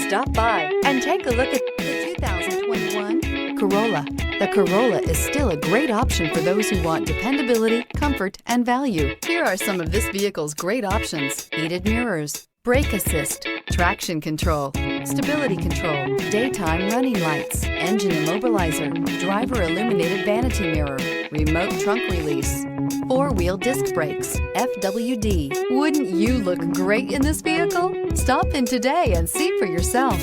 Stop by and take a look at the 2021 Corolla. The Corolla is still a great option for those who want dependability, comfort, and value. Here are some of this vehicle's great options: heated mirrors, brake assist, traction control, stability control, daytime running lights, engine immobilizer, driver illuminated vanity mirror, remote trunk release, four-wheel disc brakes, FWD. Wouldn't you look great in this vehicle? Stop in today and see for yourself.